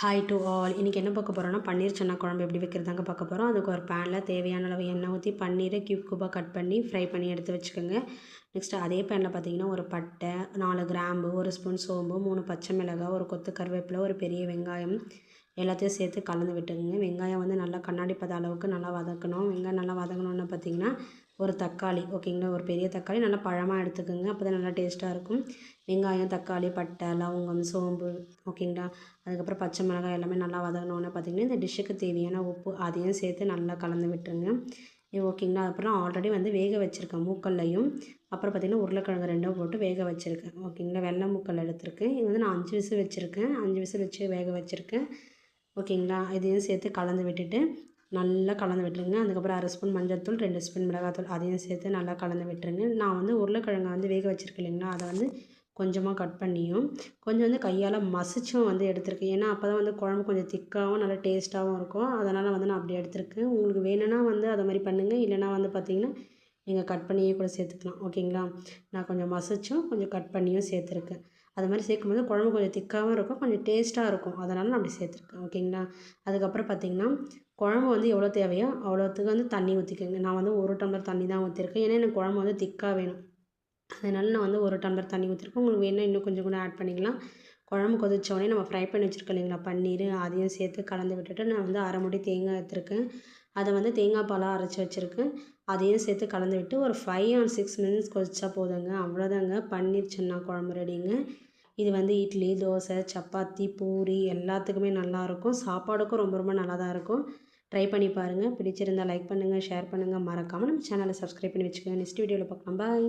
Hi to all. இன்றைக்கி என்ன பார்க்க போகிறோன்னா பன்னீர் சன்னா குழம்பு எப்படி வைக்கிறதாங்க பார்க்க போகிறோம். அதுக்கு ஒரு பேனில் தேவையான அளவு எண்ணெய் ஊற்றி பன்னீரை க்யூபாக கட் பண்ணி ஃப்ரை பண்ணி எடுத்து வச்சுக்கோங்க. நெக்ஸ்ட்டு அதே பேனில் பார்த்தீங்கன்னா ஒரு பட்டை, 4 கிராம்பு, 1 ஸ்பூன் சோம்பு, 3 பச்சை மிளகாய், ஒரு கொத்து கருவேப்பிலை, ஒரு பெரிய வெங்காயம் எல்லாத்தையும் சேர்த்து கலந்து விட்டுக்குங்க. வெங்காயம் வந்து நல்லா கண்ணாடி பத அளவுக்கு நல்லா வதக்கணும். வெங்காயம் நல்லா வதங்கணுன்னு பார்த்தீங்கன்னா ஒரு தக்காளி, ஓகேங்களா, ஒரு பெரிய தக்காளி நல்லா பழமாக எடுத்துக்கோங்க. அப்போ தான் நல்லா டேஸ்ட்டாக இருக்கும். வெங்காயம், தக்காளி, பட்டை, லவங்கம், சோம்பு, ஓகேங்களா, அதுக்கப்புறம் பச்சை மிளகாய் எல்லாமே நல்லா வதங்கினோன்னு பார்த்திங்கன்னா இந்த டிஷ்ஷுக்கு தேவையான உப்பு அதையும் சேர்த்து நல்லா கலந்து விட்டுருங்க. ஓகேங்களா. அப்புறம் ஆல்ரெடி வந்து வேக வச்சுருக்கேன் மூக்கல்லையும், அப்புறம் பார்த்திங்கன்னா உருளைக்கிழங்கு 2 போட்டு வேக வச்சுருக்கேன். ஓகேங்களா. வெள்ளை மூக்கல் எடுத்திருக்கேன். இது வந்து நான் 5 விசில் வச்சுருக்கேன். 5 விசில் வச்சு வேக வச்சுருக்கேன். ஓகேங்களா. இதையும் சேர்த்து கலந்து விட்டுட்டு நல்லா கலந்து விட்டுருங்க. அதுக்கப்புறம் 1/2 ஸ்பூன் மஞ்சள்தூள், 2 ஸ்பூன் மிளகாத்தூள் அதையும் சேர்த்து நல்லா கலந்து விட்டுருங்க. நான் வந்து உருளைக்கிழங்கை வந்து வேக வச்சுருக்கேன் இல்லைங்களா, அதை வந்து கொஞ்சமாக கட் பண்ணியும் கொஞ்சம் வந்து கையால் மசிச்சும் வந்து எடுத்திருக்கேன். ஏன்னா அப்போ தான் வந்து குழம்பு கொஞ்சம் திக்காகவும் நல்லா டேஸ்ட்டாகவும் இருக்கும். அதனால் வந்து நான் அப்படி எடுத்திருக்கேன். உங்களுக்கு வேணும்னா வந்து அதை மாதிரி பண்ணுங்கள். இல்லைனா வந்து பார்த்திங்கன்னா நீங்கள் கட் பண்ணியே கூட சேர்த்துக்கலாம். ஓகேங்களா. நான் கொஞ்சம் மசிச்சும் கொஞ்சம் கட் பண்ணியும் சேர்த்துருக்கேன். அது மாதிரி சேர்க்கும்போது குழம்பு கொஞ்சம் திக்காகவும் இருக்கும், கொஞ்சம் டேஸ்ட்டாக இருக்கும். அதனால் நான் அப்படி சேர்த்துருக்கேன். ஓகேங்களா. அதுக்கப்புறம் பார்த்திங்கன்னா குழம்பு வந்து எவ்வளோ தேவையோ அவ்வளோத்துக்கு வந்து தண்ணி ஊற்றிக்கோங்க. நான் வந்து 1 டம்ளர் தண்ணி தான் ஊற்றிருக்கேன். ஏன்னா எனக்கு குழம்பு வந்து திக்காக வேணும். அதனால் நான் வந்து 1 டம்ளர் தண்ணி ஊற்றிருக்கேன். உங்களுக்கு வேணும்னா இன்னும் கொஞ்சம் கூட ஆட் பண்ணிக்கலாம். குழம்பு கொதிச்சோடனே நம்ம ஃப்ரை பண்ணி வச்சுருக்கோம் இல்லைங்களா பன்னீர், அதையும் சேர்த்து கலந்து விட்டுட்டு நான் வந்து 1/2 மூடி தேங்காய் எடுத்துருக்கேன். அதை வந்து தேங்காய் பாலாக அரைச்சி வச்சுருக்கேன். அதையும் சேர்த்து கலந்து விட்டு ஒரு 5 or 6 மினிட்ஸ் கொதிச்சா போதுங்க. அவ்வளோதாங்க, பன்னீர் சன்னா குழம்பு ரெடிங்க. இது வந்து இட்லி, தோசை, சப்பாத்தி, பூரி எல்லாத்துக்குமே நல்லாயிருக்கும். சாப்பாடுக்கும் ரொம்ப ரொம்ப நல்லா தான் இருக்கும். ட்ரை பண்ணி பாருங்கள். பிடிச்சிருந்தால் லைக் பண்ணுங்கள், ஷேர் பண்ணுங்கள். மறக்காமல் நம்ம சேனலை சப்ஸ்கிரைப் பண்ணி வச்சுக்கோங்க. நெக்ஸ்ட் வீடியோவில் பார்க்கலாம். பாய்.